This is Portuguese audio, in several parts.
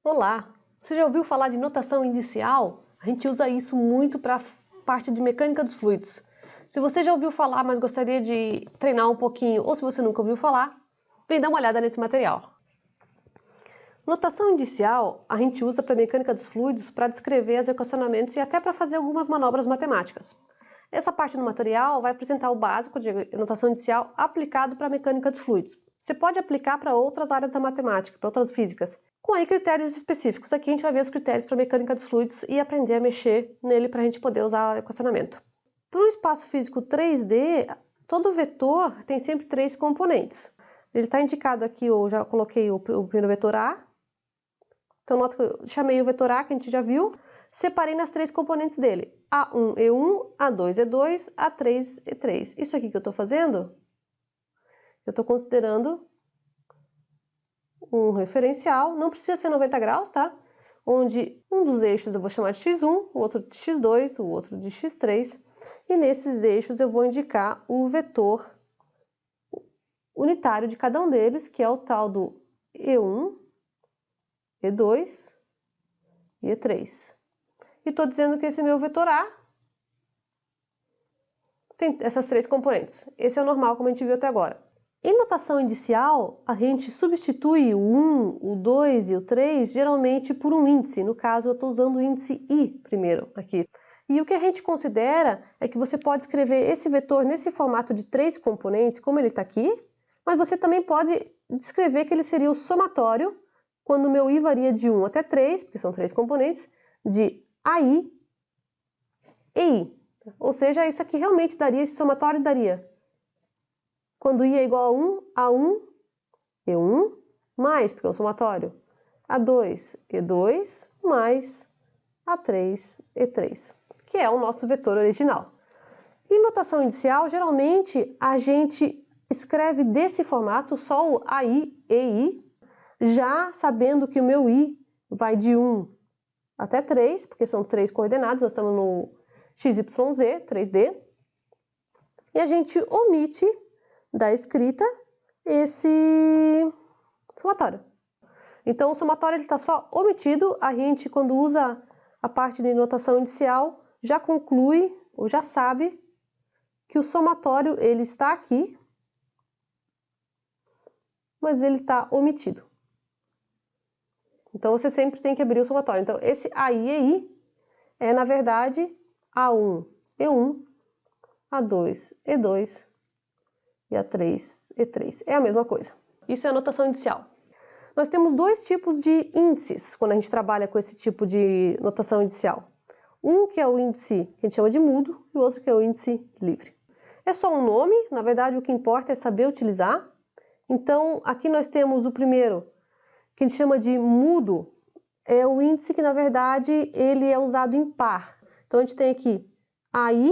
Olá! Você já ouviu falar de notação indicial? A gente usa isso muito para a parte de mecânica dos fluidos. Se você já ouviu falar, mas gostaria de treinar um pouquinho, ou se você nunca ouviu falar, vem dar uma olhada nesse material. Notação indicial a gente usa para a mecânica dos fluidos para descrever os equacionamentos e até para fazer algumas manobras matemáticas. Essa parte do material vai apresentar o básico de notação indicial aplicado para a mecânica dos fluidos. Você pode aplicar para outras áreas da matemática, para outras físicas, com aí critérios específicos. Aqui a gente vai ver os critérios para a mecânica dos fluidos e aprender a mexer nele para a gente poder usar o equacionamento. Para o espaço físico 3D, todo vetor tem sempre três componentes. Ele está indicado aqui, eu já coloquei o primeiro vetor A. Então, nota que eu chamei o vetor A, que a gente já viu, separei nas três componentes dele. A1, E1, A2, E2, A3, E3. Isso aqui que eu estou fazendo, eu estou considerando um referencial, não precisa ser 90 graus, tá? Onde um dos eixos eu vou chamar de x1, o outro de x2, o outro de x3, e nesses eixos eu vou indicar o vetor unitário de cada um deles, que é o tal do E1, E2 e E3. E estou dizendo que esse meu vetor A tem essas três componentes. Esse é o normal, como a gente viu até agora. Em notação indicial, a gente substitui o 1, o 2 e o 3 geralmente por um índice. No caso, eu estou usando o índice I primeiro aqui. E o que a gente considera é que você pode escrever esse vetor nesse formato de três componentes, como ele está aqui, mas você também pode descrever que ele seria o somatório, quando o meu I varia de 1 até 3, porque são três componentes, de AI e I. Ou seja, isso aqui realmente daria, esse somatório daria, quando I é igual a 1, E1, mais, porque é um somatório, A2, E2, mais A3, E3, que é o nosso vetor original. Em notação indicial, geralmente, a gente escreve desse formato só o AI e I, já sabendo que o meu I vai de 1 até 3, porque são três coordenadas, nós estamos no XYZ, 3D, e a gente omite da escrita esse somatório. Então, o somatório está só omitido, a gente, quando usa a parte de notação indicial, já conclui, ou já sabe, que o somatório ele está aqui, mas ele está omitido. Então, você sempre tem que abrir o somatório. Então, esse AI e I é, na verdade, A1, E1, A2, E2 e A3, E3. É a mesma coisa. Isso é a notação indicial. Nós temos dois tipos de índices quando a gente trabalha com esse tipo de notação indicial. Um que é o índice que a gente chama de mudo e o outro que é o índice livre. É só um nome, na verdade o que importa é saber utilizar. Então, aqui nós temos o primeiro, que a gente chama de mudo, é o índice que, na verdade, ele é usado em par. Então, a gente tem aqui AI,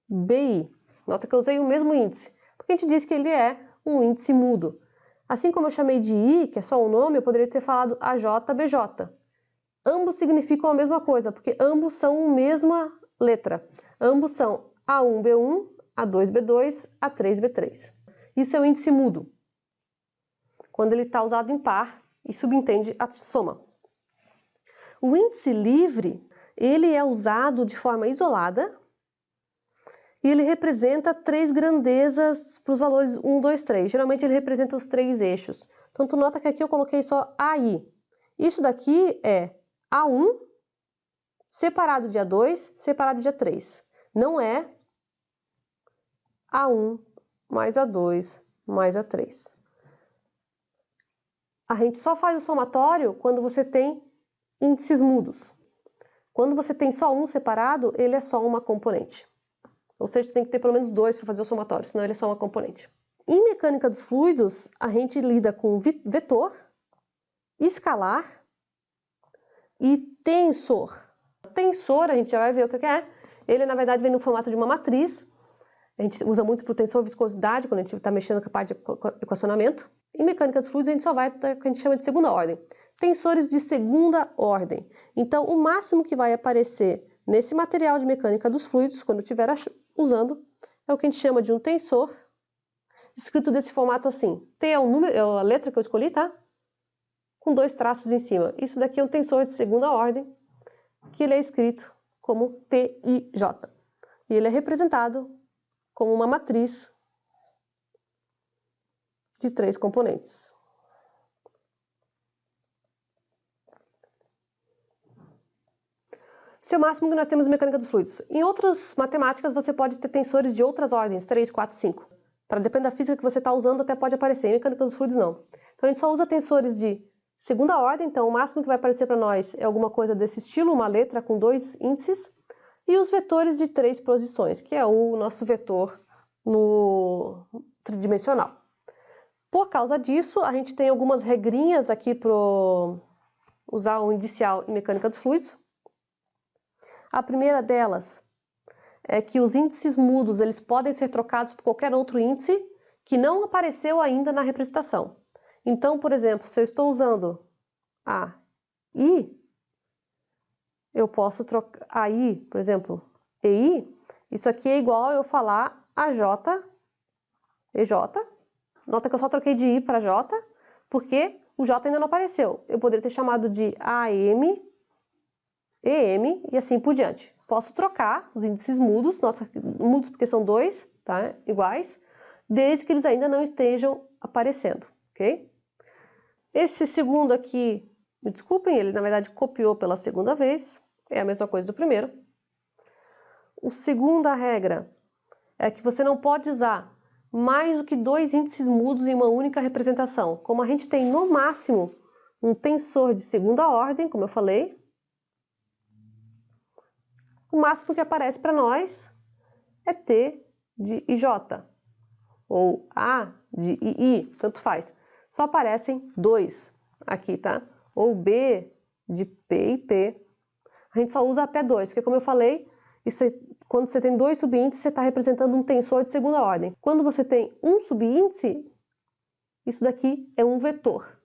BI. Nota que eu usei o mesmo índice, porque a gente diz que ele é um índice mudo. Assim como eu chamei de I, que é só um nome, eu poderia ter falado AJ, BJ. Ambos significam a mesma coisa, porque ambos são a mesma letra. Ambos são A1, B1, A2, B2, A3, B3. Isso é o índice mudo, quando ele está usado em par e subentende a soma. O índice livre, ele é usado de forma isolada e ele representa três grandezas para os valores 1, 2, 3. Geralmente ele representa os três eixos. Então, tu nota que aqui eu coloquei só AI. Isso daqui é A1 separado de A2 separado de A3. Não é A1 mais A2 mais A3. A gente só faz o somatório quando você tem índices mudos. Quando você tem só um separado, ele é só uma componente. Ou seja, você tem que ter pelo menos dois para fazer o somatório, senão ele é só uma componente. Em mecânica dos fluidos, a gente lida com vetor, escalar e tensor. Tensor, a gente já vai ver o que é. Ele, na verdade, vem no formato de uma matriz. A gente usa muito para o tensor viscosidade, quando a gente está mexendo com a parte de equacionamento. Em mecânica dos fluidos, a gente só vai para o que a gente chama de segunda ordem. Tensores de segunda ordem. Então, o máximo que vai aparecer nesse material de mecânica dos fluidos, quando eu estiver usando, é o que a gente chama de um tensor, escrito desse formato assim. T é, é a letra que eu escolhi, tá? com dois traços em cima. Isso daqui é um tensor de segunda ordem, que ele é escrito como TIJ. E ele é representado como uma matriz de 3 componentes. Esse é o máximo que nós temos em mecânica dos fluidos. Em outras matemáticas, você pode ter tensores de outras ordens, 3, 4, 5. Para depender da física que você está usando, até pode aparecer. Em mecânica dos fluidos, não. Então, a gente só usa tensores de segunda ordem. Então, o máximo que vai aparecer para nós é alguma coisa desse estilo, uma letra com 2 índices. E os vetores de 3 posições, que é o nosso vetor no tridimensional. Por causa disso, a gente tem algumas regrinhas aqui para usar o indicial em mecânica dos fluidos. A primeira delas é que os índices mudos eles podem ser trocados por qualquer outro índice que não apareceu ainda na representação. Então, por exemplo, se eu estou usando a I, eu posso trocar a I, por exemplo, EI, isso aqui é igual a eu falar AJ, EJ. Nota que eu só troquei de I para J, porque o J ainda não apareceu. Eu poderia ter chamado de AM, EM e assim por diante. Posso trocar os índices mudos, nota, mudos porque são 2, tá? Iguais, desde que eles ainda não estejam aparecendo, ok? Esse segundo aqui, me desculpem, ele na verdade copiou pela segunda vez, é a mesma coisa do primeiro. A segunda regra é que você não pode usar mais do que 2 índices mudos em uma única representação. Como a gente tem no máximo um tensor de segunda ordem, como eu falei, o máximo que aparece para nós é T de IJ, ou A de II, tanto faz. Só aparecem 2 aqui, tá? Ou B de P e P. A gente só usa até 2, porque como eu falei, isso é, quando você tem 2 subíndices, você está representando um tensor de segunda ordem. Quando você tem um subíndice, isso daqui é um vetor.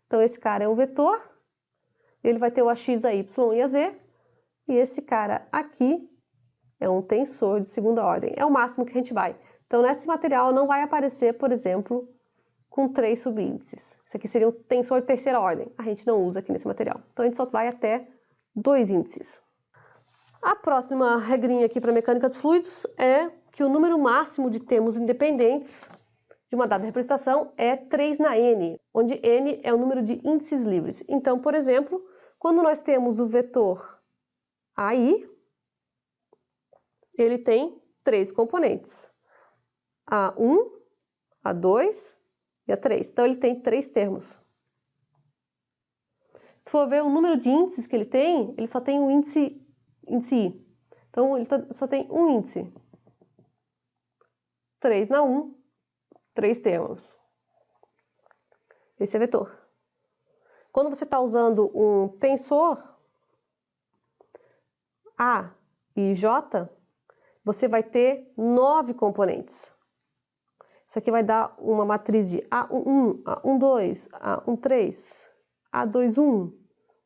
Então esse cara é um vetor, ele vai ter o AX, a Y e a Z, e esse cara aqui é um tensor de segunda ordem. É o máximo que a gente vai. Então, nesse material não vai aparecer, por exemplo, com 3 subíndices. Isso aqui seria um tensor de terceira ordem. A gente não usa aqui nesse material. Então, a gente só vai até 2 índices. A próxima regrinha aqui para a mecânica dos fluidos é que o número máximo de termos independentes de uma dada representação é 3 na N, onde N é o número de índices livres. Então, por exemplo, quando nós temos o vetor AI, ele tem 3 componentes, A1, A2 e A3. Então, ele tem 3 termos. Se for ver o número de índices que ele só tem um índice I. Então, ele só tem um índice. 3 na 1, 3 termos. Esse é vetor. Quando você está usando um tensor A e J, você vai ter 9 componentes. Isso aqui vai dar uma matriz de A11, A12, A13, A21,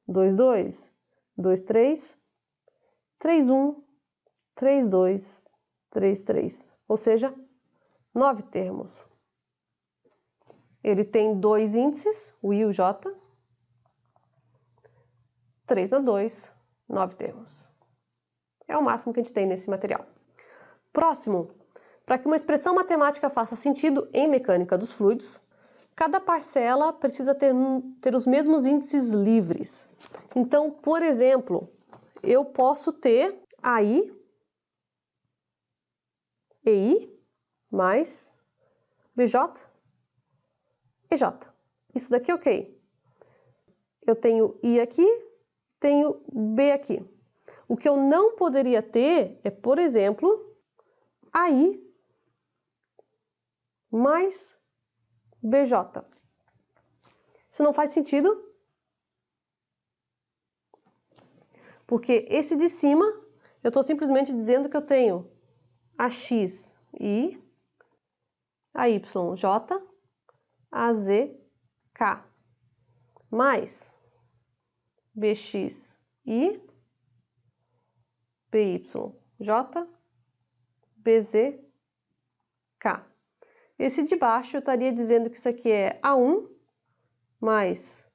22, 23, 31, 32, 33. Ou seja, 9 termos. Ele tem 2 índices, o I e o J. 3 na 2, 9 termos. É o máximo que a gente tem nesse material. Próximo, para que uma expressão matemática faça sentido em mecânica dos fluidos, cada parcela precisa ter os mesmos índices livres. Então, por exemplo, eu posso ter AI, EI, mais BJ, EJ. Isso daqui é ok. Eu tenho I aqui, tenho B aqui. O que eu não poderia ter é, por exemplo, AI mais BJ. Isso não faz sentido, porque esse de cima, eu estou simplesmente dizendo que eu tenho AX I, AYJ, AZ, K, mais BX I, BYJ, BZ, K. Esse de baixo eu estaria dizendo que isso aqui é A1 mais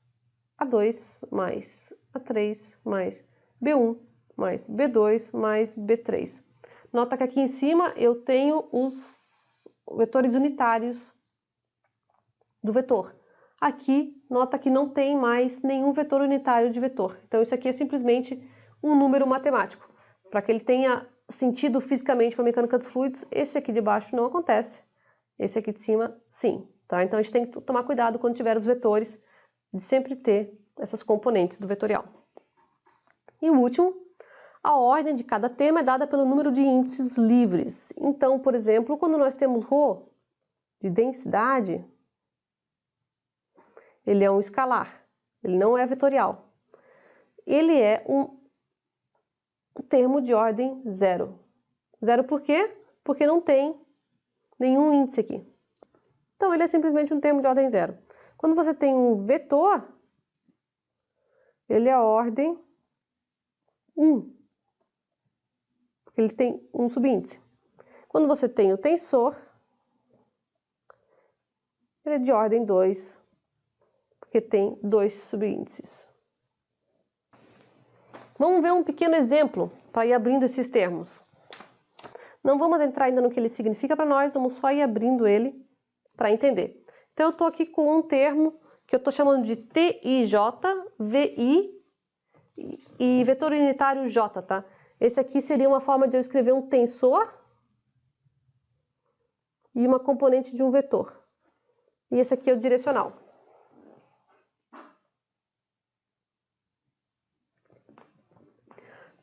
A2 mais A3 mais B1 mais B2 mais B3. Nota que aqui em cima eu tenho os vetores unitários do vetor. Aqui, nota que não tem mais nenhum vetor unitário de vetor. Então, isso aqui é simplesmente um número matemático. Para que ele tenha sentido fisicamente para a mecânica dos fluidos, esse aqui de baixo não acontece. Esse aqui de cima, sim. Tá? Então, a gente tem que tomar cuidado quando tiver os vetores, de sempre ter essas componentes do vetorial. E o último, a ordem de cada termo é dada pelo número de índices livres. Então, por exemplo, quando nós temos ρ de densidade, ele é um escalar, ele não é vetorial. Ele é um termo de ordem zero. Zero por quê? Porque não tem nenhum índice aqui. Então, ele é simplesmente um termo de ordem zero. Quando você tem um vetor, ele é a ordem 1. Porque ele tem um subíndice. Quando você tem o tensor, ele é de ordem 2, porque tem 2 subíndices. Vamos ver um pequeno exemplo para ir abrindo esses termos. Não vamos entrar ainda no que ele significa para nós, vamos só ir abrindo ele para entender. Então, eu estou aqui com um termo que eu estou chamando de TIJ, VI e vetor unitário J, tá? Esse aqui seria uma forma de eu escrever um tensor e uma componente de um vetor. E esse aqui é o direcional.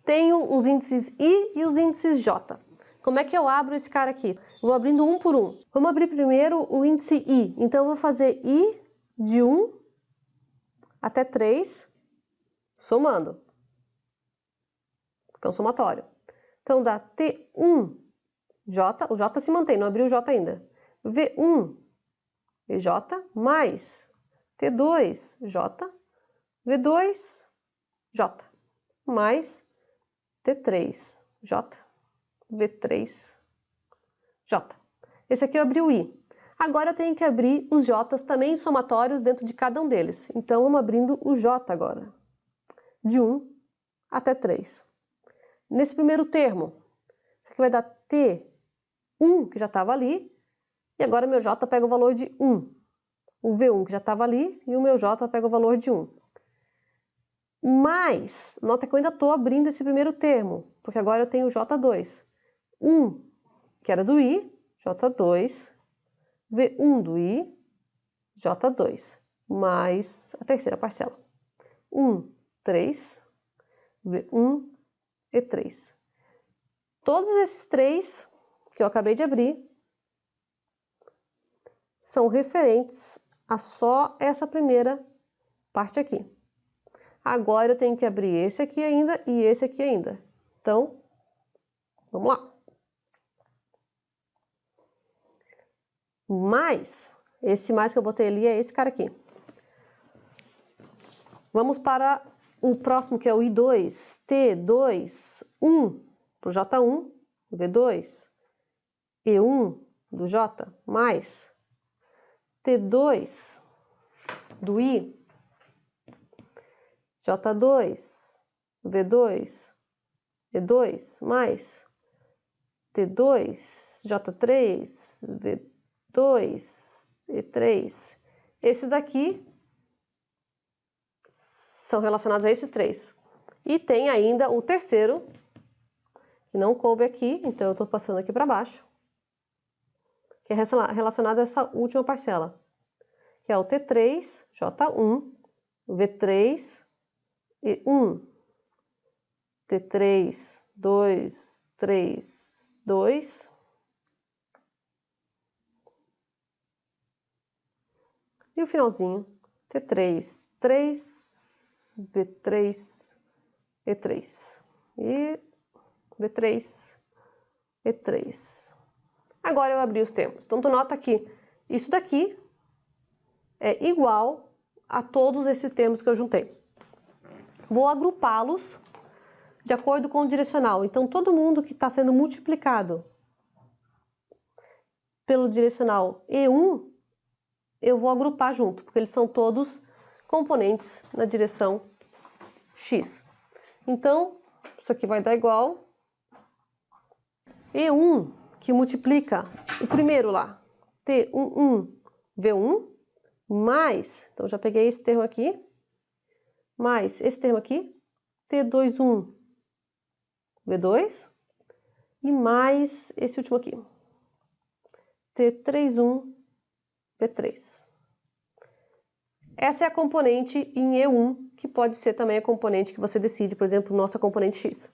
Tenho os índices I e os índices J. Como é que eu abro esse cara aqui? Vou abrindo um por um. Vamos abrir primeiro o índice I. Então, eu vou fazer I de 1 até 3, somando. Porque é um somatório. Então, dá T1J, o J se mantém, não abri o J ainda. V1 EJ mais T2J, V2J mais T3J, V3J. Esse aqui eu abri o I. Agora eu tenho que abrir os J's também somatórios dentro de cada um deles. Então, vamos abrindo o J agora. De 1 até 3. Nesse primeiro termo, isso aqui vai dar T1, que já estava ali. E agora meu J pega o valor de 1. O V1, que já estava ali, e o meu J pega o valor de 1. Mas, nota que eu ainda estou abrindo esse primeiro termo, porque agora eu tenho o J2. 1, que era do I, J2, V1 do I, J2, mais a terceira parcela. 1, 3, V1 e 3. Todos esses três que eu acabei de abrir são referentes a só essa primeira parte aqui. Agora eu tenho que abrir esse aqui ainda e esse aqui ainda. Então, vamos lá. Mais, esse mais que eu botei ali é esse cara aqui. Vamos para o próximo, que é o I2, T2, 1 para o J1, V2, E1 do J, mais T2 do I, J2, V2, E2, mais T2, J3, V2, E3. Esses daqui são relacionados a esses três. E tem ainda o terceiro, que não coube aqui, então eu estou passando aqui para baixo, que é relacionado a essa última parcela, que é o T3, J1, V3, E1, T3, 2, 3, 2, e o finalzinho, T3, 3, V3, E3, e V3, E3. Agora eu abri os termos. Então, tu nota que isso daqui é igual a todos esses termos que eu juntei. Vou agrupá-los de acordo com o direcional. Então, todo mundo que está sendo multiplicado pelo direcional E1, eu vou agrupar junto, porque eles são todos componentes na direção x. Então, isso aqui vai dar igual E1, que multiplica o primeiro lá, T11, V1, mais, então já peguei esse termo aqui, mais esse termo aqui, T21, V2, e mais esse último aqui, T31, V3. Essa é a componente em E1, que pode ser também a componente que você decide, por exemplo, nossa componente x.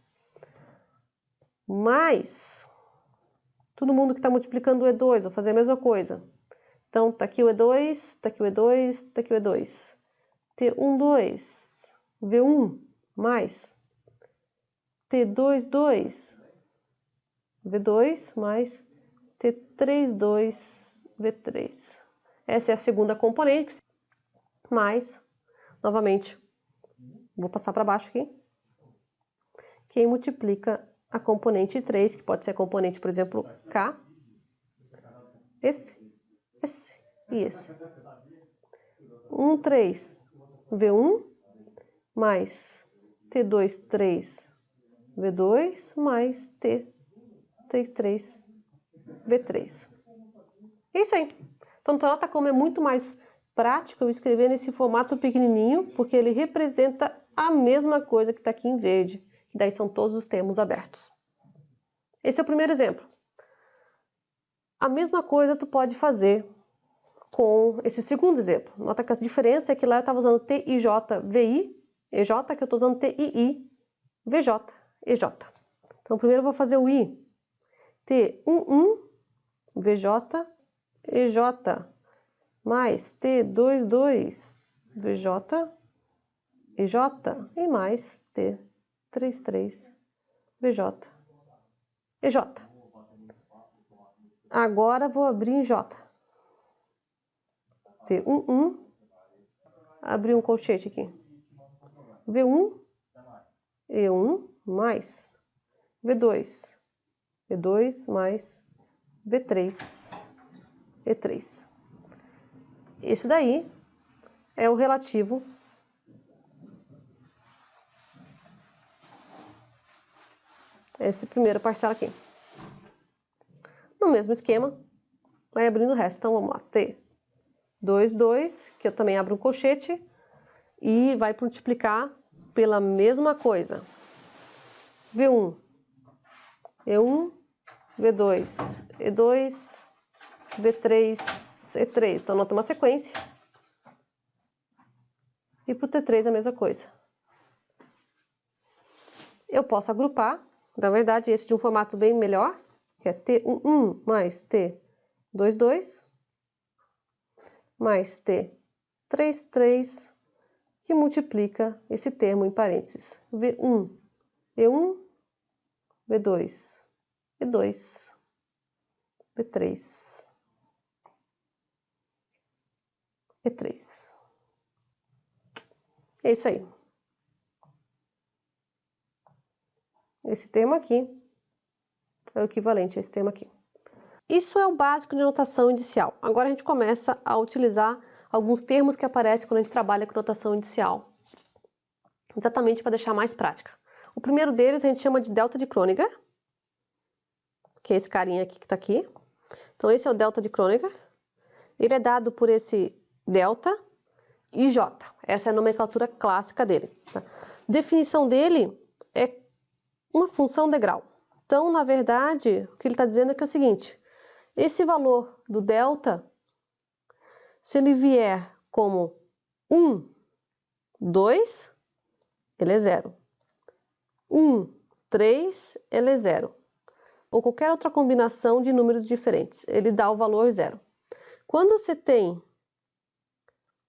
Mas, todo mundo que está multiplicando o E2, vou fazer a mesma coisa. Então, tá aqui o E2, tá aqui o E2, tá aqui o E2. T12, V1, mais T22, V2, mais T32, V3. Essa é a segunda componente, mais, novamente, vou passar para baixo aqui, quem multiplica a componente 3, que pode ser a componente, por exemplo, K, esse e esse. 3, V1, mais T23, V2, mais T33, V3. É isso aí. Então, nota como é muito mais prático eu escrever nesse formato pequenininho, porque ele representa a mesma coisa que está aqui em verde, que daí são todos os termos abertos. Esse é o primeiro exemplo. A mesma coisa tu pode fazer com esse segundo exemplo. Nota que a diferença é que lá eu estava usando TIJ, EJ, que eu estou usando TII, VJ, EJ. Então, primeiro eu vou fazer o I. T11, VJ, EJ, mais T22, VJ, EJ, e mais T33, VJ, EJ. Agora vou abrir em J. T11, abrir um colchete aqui. V1, E1, mais V2, E2, mais V3, E3. Esse daí é o relativo esse primeiro parcela aqui. No mesmo esquema, vai abrindo o resto. Então, vamos lá. T22, que eu também abro um colchete, e vai multiplicar pela mesma coisa. V1, E1, V2, E2, V3, E3. Então, nota uma sequência. E para o T3 a mesma coisa. Eu posso agrupar, na verdade, esse de um formato bem melhor, que é T11 mais T22, mais T33, que multiplica esse termo em parênteses. V1, E1, V2, E2, V3, E3. É isso aí. Esse termo aqui é o equivalente a esse termo aqui. Isso é o básico de notação inicial. Agora a gente começa a utilizar alguns termos que aparecem quando a gente trabalha com notação inicial, exatamente para deixar mais prática. O primeiro deles a gente chama de delta de Kronecker, que é esse carinha aqui que está aqui. Então esse é o delta de Kronecker. Ele é dado por esse delta e J. Essa é a nomenclatura clássica dele. Tá? Definição dele é uma função degrau. Então, na verdade, o que ele está dizendo é que é o seguinte: esse valor do delta, se ele vier como 1, 2, ele é 0. 1, 3, ele é 0. Ou qualquer outra combinação de números diferentes, ele dá o valor 0. Quando você tem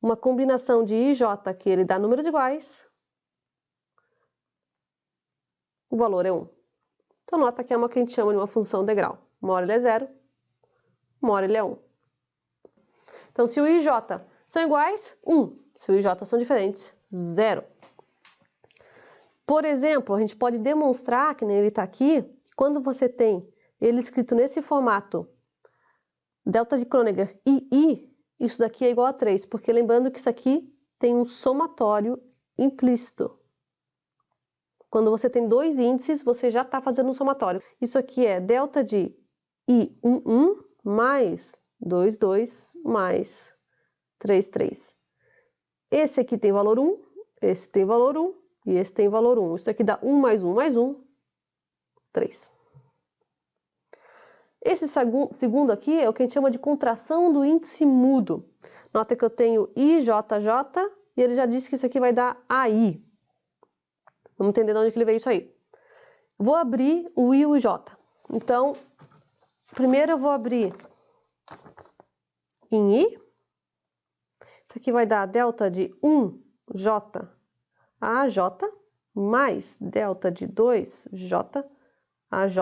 uma combinação de I e J que ele dá números iguais, o valor é 1. Então, nota que é uma que a gente chama de uma função degrau. Uma hora ele é 0, uma hora ele é 1. Então, se o I e J são iguais, 1. Se o I e J são diferentes, 0. Por exemplo, a gente pode demonstrar, que nem ele está aqui, quando você tem ele escrito nesse formato, delta de Kronecker e I, isso daqui é igual a 3, porque lembrando que isso aqui tem um somatório implícito. Quando você tem dois índices, você já está fazendo um somatório. Isso aqui é delta de I11 mais 22 mais 33. Esse aqui tem valor 1, esse tem valor 1 e esse tem valor 1. Isso aqui dá 1 mais 1 mais 1, 3. Esse segundo aqui é o que a gente chama de contração do índice mudo. Nota que eu tenho IJJ e ele já disse que isso aqui vai dar AI. Vamos entender de onde que ele veio isso aí. Vou abrir o I e o J. Então, primeiro eu vou abrir em I. Isso aqui vai dar delta de 1J AJ mais delta de 2J AJ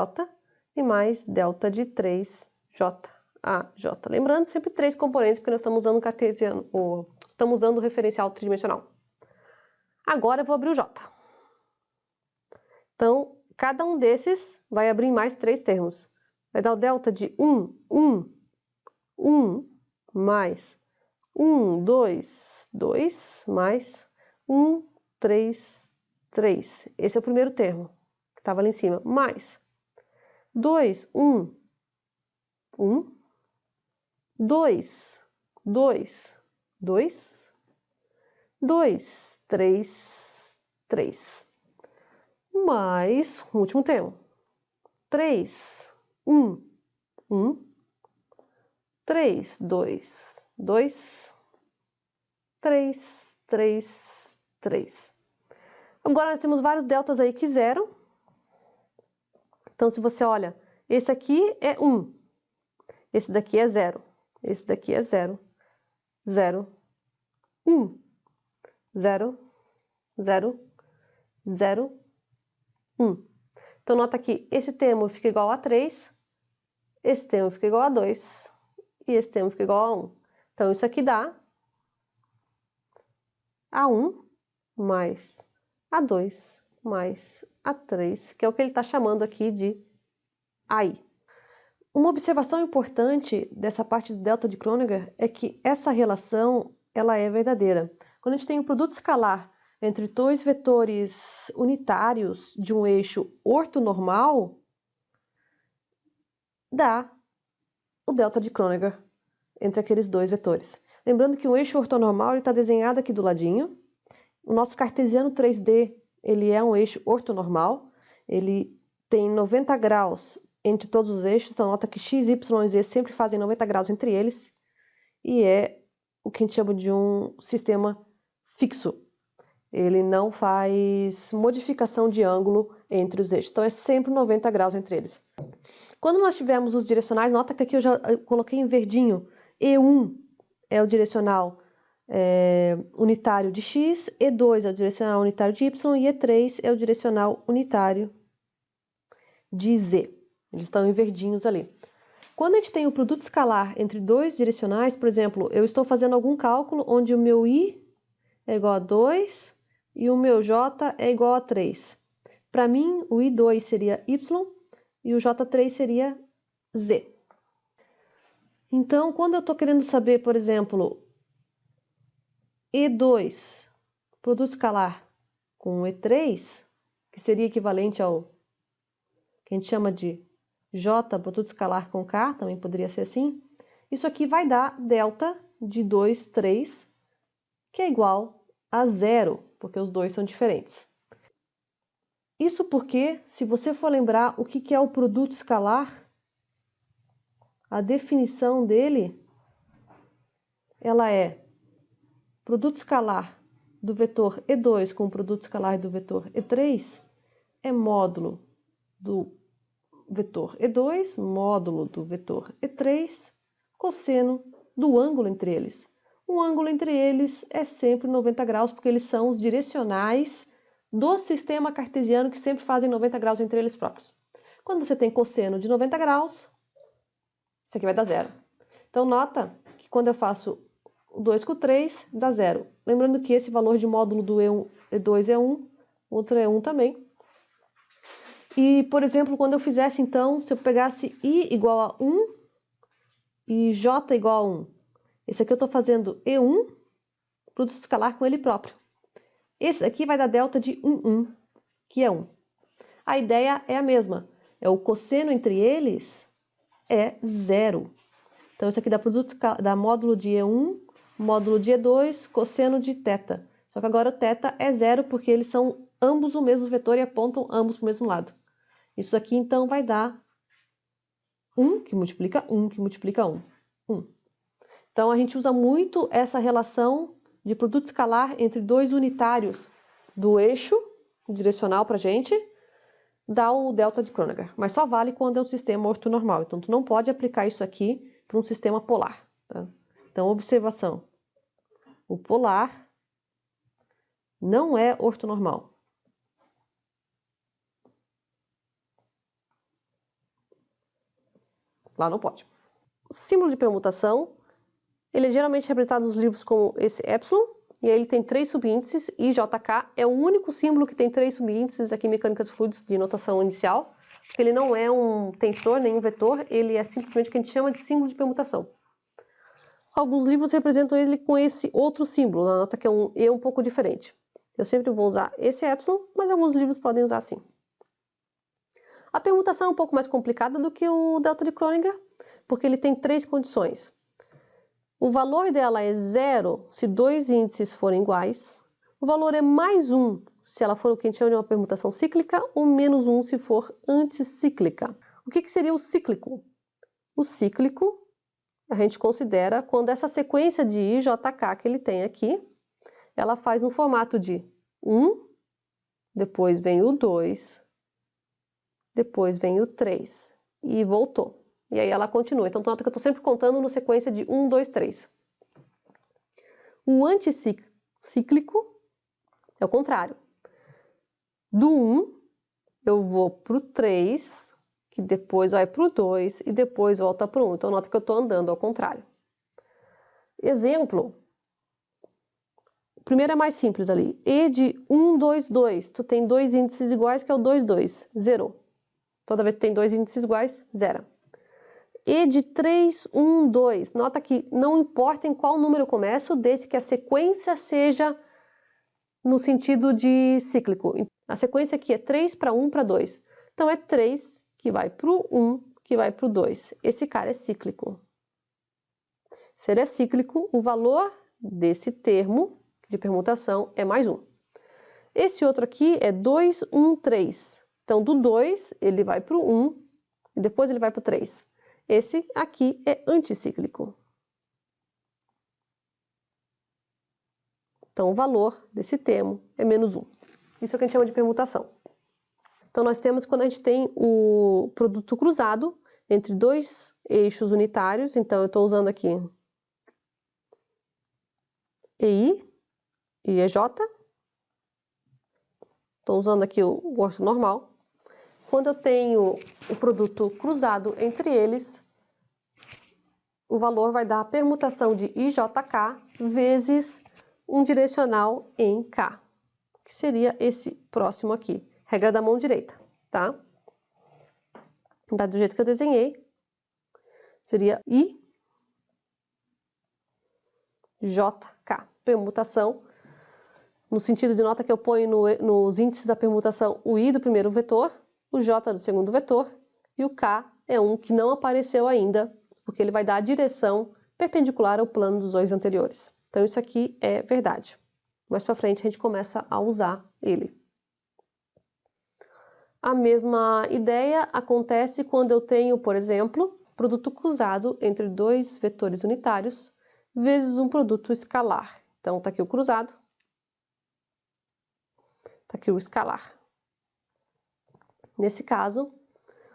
e mais delta de 3J AJ. Lembrando sempre três componentes, porque nós estamos usando cartesiano, ou estamos usando o referencial tridimensional. Agora eu vou abrir o J. Então, cada um desses vai abrir mais três termos. Vai dar o delta de 1 mais 1, 2, 2, mais 1, 3, 3. Esse é o primeiro termo, que estava ali em cima. Mais 2, 1, 2, 2, 2, 2, 3, 3. Mais o último termo. 3, 1, 3, 2, 2, 3, 3, 3. Agora nós temos vários deltas aí que zeram. Então, se você olha, esse aqui é 1. Esse daqui é 0. Esse daqui é 0. 0, 1. 0, 0, 0, 1. Então, nota que esse termo fica igual a 3, esse termo fica igual a 2 e esse termo fica igual a 1. Então, isso aqui dá A1 mais A2 mais A3, que é o que ele está chamando aqui de AI. Uma observação importante dessa parte do delta de Kronecker é que essa relação ela é verdadeira. Quando a gente tem um produto escalar entre dois vetores unitários de um eixo ortonormal, dá o delta de Kronecker entre aqueles dois vetores. Lembrando que o eixo ortonormal está desenhado aqui do ladinho. O nosso cartesiano 3D ele é um eixo ortonormal. Ele tem 90 graus entre todos os eixos. Então, nota que x, y e z sempre fazem 90 graus entre eles. E é o que a gente chama de um sistema fixo. Ele não faz modificação de ângulo entre os eixos. Então, é sempre 90 graus entre eles. Quando nós tivermos os direcionais, nota que aqui eu já coloquei em verdinho. E1 é o direcional unitário de x, E2 é o direcional unitário de y e E3 é o direcional unitário de z. Eles estão em verdinhos ali. Quando a gente tem o produto escalar entre dois direcionais, por exemplo, eu estou fazendo algum cálculo onde o meu i é igual a 2 e o meu j é igual a 3. Para mim, o i2 seria y e o j3 seria z. Então, quando eu estou querendo saber, por exemplo, E2, produto escalar com E3, que seria equivalente ao que a gente chama de J, produto escalar com K, também poderia ser assim, isso aqui vai dar delta de 2, 3, que é igual a 0, porque os dois são diferentes. Isso porque, se você for lembrar o que é o produto escalar, a definição dele, ela é produto escalar do vetor E2 com o produto escalar do vetor E3 é módulo do vetor E2, módulo do vetor E3, cosseno do ângulo entre eles. O ângulo entre eles é sempre 90 graus, porque eles são os direcionais do sistema cartesiano que sempre fazem 90 graus entre eles próprios. Quando você tem cosseno de 90 graus, isso aqui vai dar zero. Então, nota que quando eu faço o 2 com o 3, dá zero. Lembrando que esse valor de módulo do E2 é 1, o outro é 1 também. E, por exemplo, quando eu fizesse, então, se eu pegasse I igual a 1 e J igual a 1, esse aqui eu estou fazendo E1 produto escalar com ele próprio. Esse aqui vai dar delta de 1, que é 1. A ideia é a mesma. O cosseno entre eles é 0. Então, isso aqui dá módulo de E1, módulo de E2, cosseno de θ. Só que agora o θ é 0 porque eles são ambos o mesmo vetor e apontam ambos para o mesmo lado. Isso aqui, então, vai dar 1, que multiplica 1, que multiplica 1. 1. Então, a gente usa muito essa relação de produto escalar entre dois unitários do eixo direcional para a gente, dá o delta de Kronecker. Mas só vale quando é um sistema ortonormal. Então, tu não pode aplicar isso aqui para um sistema polar. Tá? Então, observação. O polar não é ortonormal. Lá não pode. O símbolo de permutação, ele é geralmente representado nos livros como esse epsilon, e aí ele tem 3 subíndices, e JK é o único símbolo que tem 3 subíndices aqui em mecânica dos fluidos de notação inicial, porque ele não é um tensor, nem um vetor, ele é simplesmente o que a gente chama de símbolo de permutação. Alguns livros representam ele com esse outro símbolo, na nota que é um E um pouco diferente. Eu sempre vou usar esse epsilon, mas alguns livros podem usar assim. A permutação é um pouco mais complicada do que o delta de Kronecker, porque ele tem 3 condições. O valor dela é 0 se 2 índices forem iguais, o valor é mais 1 se ela for o que a gente chama de uma permutação cíclica, ou menos 1 se for anticíclica. O que seria o cíclico? O cíclico a gente considera quando essa sequência de IJK que ele tem aqui, ela faz um formato de 1, depois vem o 2, depois vem o 3 e voltou. E aí ela continua. Então, nota que eu estou sempre contando no sequência de 1, 2, 3. O anticíclico é o contrário. Do 1, eu vou para o 3, que depois vai para o 2 e depois volta para o 1. Então, nota que eu estou andando ao contrário. Exemplo. O primeiro é mais simples ali. E de 1, 2, 2. Tu tem 2 índices iguais, que é o 2, 2. Zerou. Toda vez que tem 2 índices iguais, zera. E de 3, 1, 2. Nota que não importa em qual número eu começo, desde que a sequência seja no sentido de cíclico. A sequência aqui é 3 para 1 para 2. Então, é 3 que vai para o 1, que vai para o 2. Esse cara é cíclico. Se ele é cíclico, o valor desse termo de permutação é mais 1. Esse outro aqui é 2, 1, 3. Então, do 2, ele vai para o 1 e depois ele vai para o 3. Esse aqui é anticíclico. Então, o valor desse termo é menos 1. Isso é o que a gente chama de permutação. Então, nós temos quando a gente tem o produto cruzado entre dois eixos unitários. Então, eu estou usando aqui EI e EJ. Estou usando aqui o ortonormal. Quando eu tenho o produto cruzado entre eles, o valor vai dar a permutação de IJK vezes um direcional em K, que seria esse próximo aqui, regra da mão direita, tá? Do jeito que eu desenhei, seria IJK, permutação, no sentido de nota que eu ponho nos índices da permutação o I do primeiro vetor, o J do segundo vetor, e o K é um que não apareceu ainda, porque ele vai dar a direção perpendicular ao plano dos dois anteriores. Então, isso aqui é verdade. Mais para frente, a gente começa a usar ele. A mesma ideia acontece quando eu tenho, por exemplo, produto cruzado entre dois vetores unitários, vezes um produto escalar. Então, está aqui o cruzado, está aqui o escalar. Nesse caso,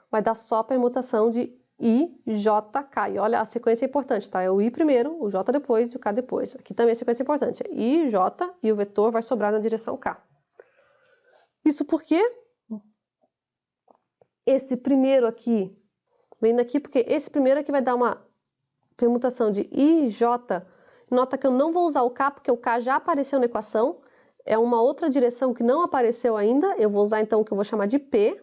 vai dar só a permutação de IJK. E olha, a sequência é importante, tá? É o I primeiro, o J depois e o K depois. Aqui também a sequência é importante. É I, J e o vetor vai sobrar na direção K. Isso porque esse primeiro aqui, vem daqui porque esse primeiro aqui vai dar uma permutação de IJ. Nota que eu não vou usar o K porque o K já apareceu na equação. É uma outra direção que não apareceu ainda. Eu vou usar então o que eu vou chamar de P.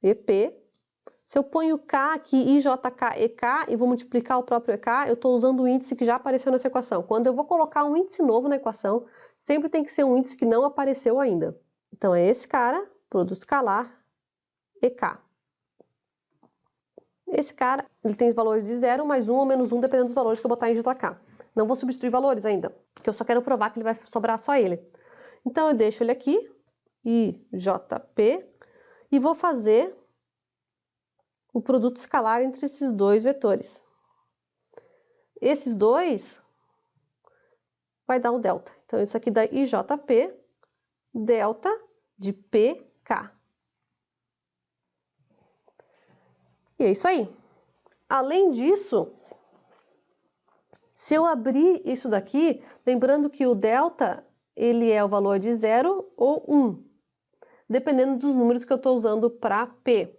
EP. Se eu ponho K aqui, IJK, EK, e vou multiplicar o próprio EK, eu estou usando o índice que já apareceu nessa equação. Quando eu vou colocar um índice novo na equação, sempre tem que ser um índice que não apareceu ainda. Então, é esse cara, produto escalar, EK. Esse cara, ele tem valores de 0, mais 1 ou menos 1, dependendo dos valores que eu botar em JK. Não vou substituir valores ainda, porque eu só quero provar que ele vai sobrar só ele. Então, eu deixo ele aqui, IJP, e vou fazer o produto escalar entre esses dois vetores. Esses dois vai dar o delta. Então, isso aqui dá IJP, delta de PK. E é isso aí. Além disso, se eu abrir isso daqui, lembrando que o delta, ele é o valor de 0 ou 1, dependendo dos números que eu estou usando para P.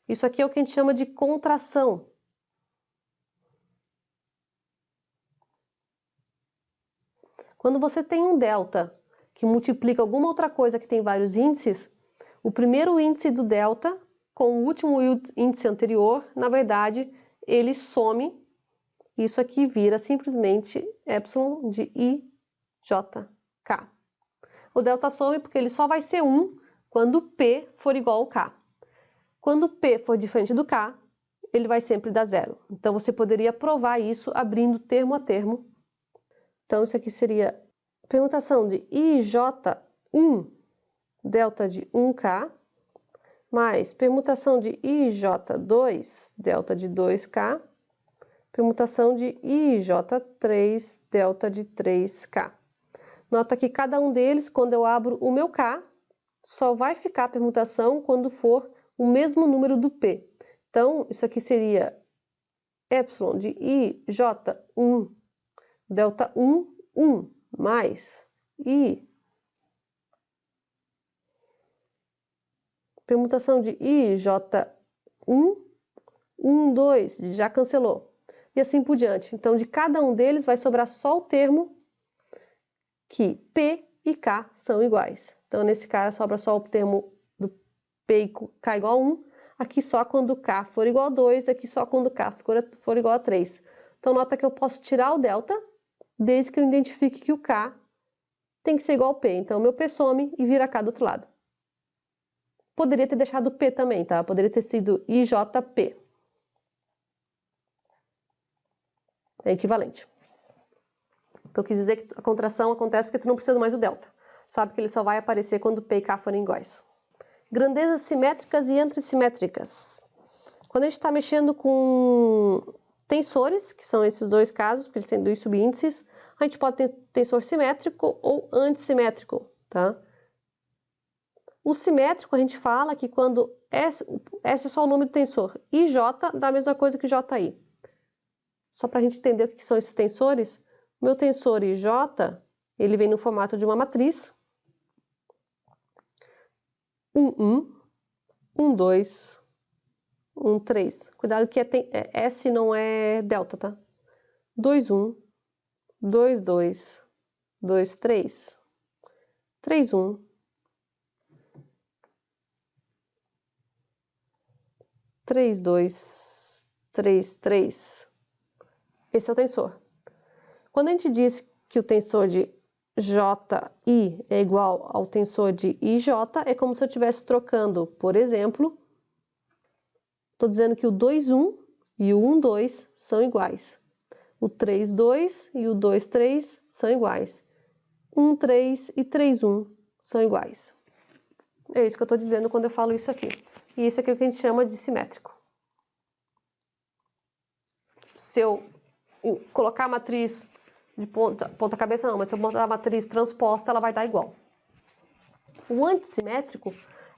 Isso aqui é o que a gente chama de contração. Quando você tem um delta que multiplica alguma outra coisa que tem vários índices, o primeiro índice do delta com o último índice anterior, na verdade, ele some. Isso aqui vira simplesmente epsilon de IJK. O delta some porque ele só vai ser 1 quando P for igual ao K. Quando P for diferente do K, ele vai sempre dar 0. Então, você poderia provar isso abrindo termo a termo. Então, isso aqui seria permutação de IJ1, delta de 1K, mais permutação de IJ2, delta de 2K, permutação de IJ3, delta de 3K. Nota que cada um deles, quando eu abro o meu K, só vai ficar a permutação quando for o mesmo número do P. Então, isso aqui seria epsilon de IJ1, delta 1, 1, mais I, permutação de IJ1, 1, 2, já cancelou. E assim por diante. Então, de cada um deles vai sobrar só o termo que P e K são iguais. Então, nesse cara, sobra só o termo do P e K igual a 1. Aqui só quando K for igual a 2. Aqui só quando K for igual a 3. Então, nota que eu posso tirar o delta, desde que eu identifique que o K tem que ser igual ao P. Então, meu P some e vira K do outro lado. Poderia ter deixado P também, tá? Poderia ter sido IJP. É equivalente. Então, eu quis dizer que a contração acontece porque tu não precisa mais do delta. Sabe que ele só vai aparecer quando P e K forem iguais. Grandezas simétricas e antissimétricas. Quando a gente está mexendo com tensores, que são esses dois casos, porque eles têm dois subíndices, a gente pode ter tensor simétrico ou antissimétrico, tá? O simétrico, a gente fala que quando S é só o nome do tensor, e J dá a mesma coisa que JI. Só para a gente entender o que são esses tensores, o meu tensor IJ, ele vem no formato de uma matriz. 1, 1, 2, 1, 3. Cuidado que S não é delta, tá? 2, 1, 2, 2, 2, 3, 3, 1, 3, 2, 3, 3. Esse é o tensor. Quando a gente diz que o tensor de JI é igual ao tensor de IJ, é como se eu estivesse trocando, por exemplo, estou dizendo que o 2, 1 e o 1, 2 são iguais. O 3, 2 e o 2, 3 são iguais. 1, 3 e 3, 1 são iguais. É isso que eu estou dizendo quando eu falo isso aqui. E isso aqui é o que a gente chama de simétrico. Se eu colocar a matriz de ponta cabeça não, mas se eu botar a matriz transposta, ela vai dar igual. O antissimétrico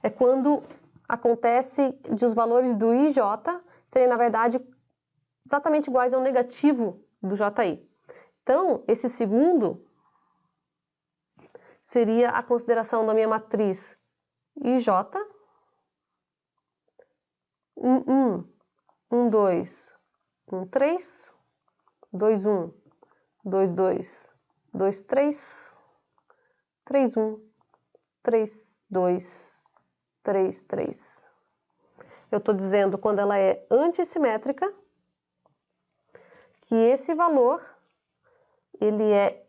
é quando acontece de os valores do IJ serem, na verdade, exatamente iguais ao negativo do JI. Então, esse segundo seria a consideração da minha matriz IJ, 1, 1, 1, 2, 1, 3, 2, 1, 2, 2, 2, 3, 3, 1, 3, 2, 3, 3. Eu estou dizendo quando ela é antissimétrica, que esse valor, ele é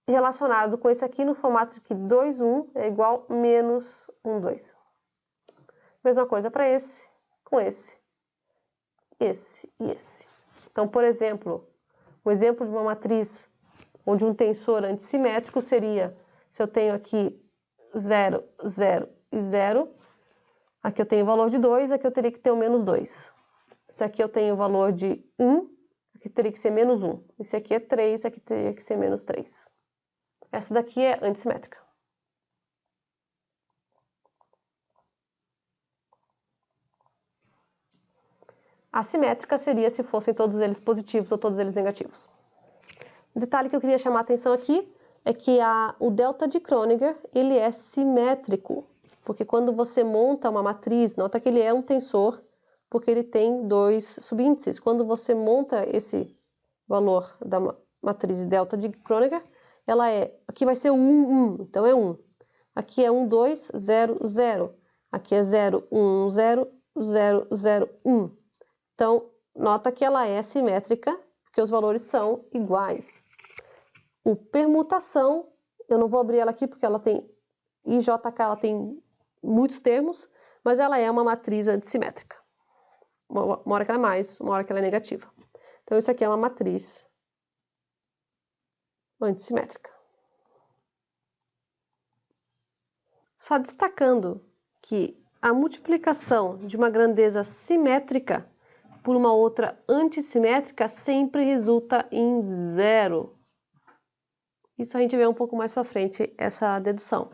relacionado com esse aqui no formato de que 2, 1 é igual a menos 1, 2. Mesma coisa para esse, com esse e esse. Então, por exemplo, um exemplo de uma matriz onde um tensor antissimétrico seria, se eu tenho aqui 0, 0 e 0, aqui eu tenho o valor de 2, aqui eu teria que ter o menos 2. Se aqui eu tenho o valor de 1, aqui teria que ser menos 1. E se aqui é 3, aqui teria que ser menos 3. Essa daqui é antissimétrica. Assimétrica seria se fossem todos eles positivos ou todos eles negativos. O detalhe que eu queria chamar a atenção aqui é que o delta de Kronecker, ele é simétrico, porque quando você monta uma matriz, nota que ele é um tensor, porque ele tem 2 subíndices. Quando você monta esse valor da matriz delta de Kronecker, ela aqui vai ser 1, 1, então é 1. Aqui é 1, 2, 0, 0. Aqui é 0, 1, 0, 0, 0, 1. Então, nota que ela é simétrica, porque os valores são iguais. O permutação, eu não vou abrir ela aqui porque ela tem IJK, ela tem muitos termos, mas ela é uma matriz antissimétrica. Uma hora que ela é mais, uma hora que ela é negativa. Então, isso aqui é uma matriz antissimétrica. Só destacando que a multiplicação de uma grandeza simétrica por uma outra antissimétrica sempre resulta em 0. Isso a gente vê um pouco mais para frente, essa dedução.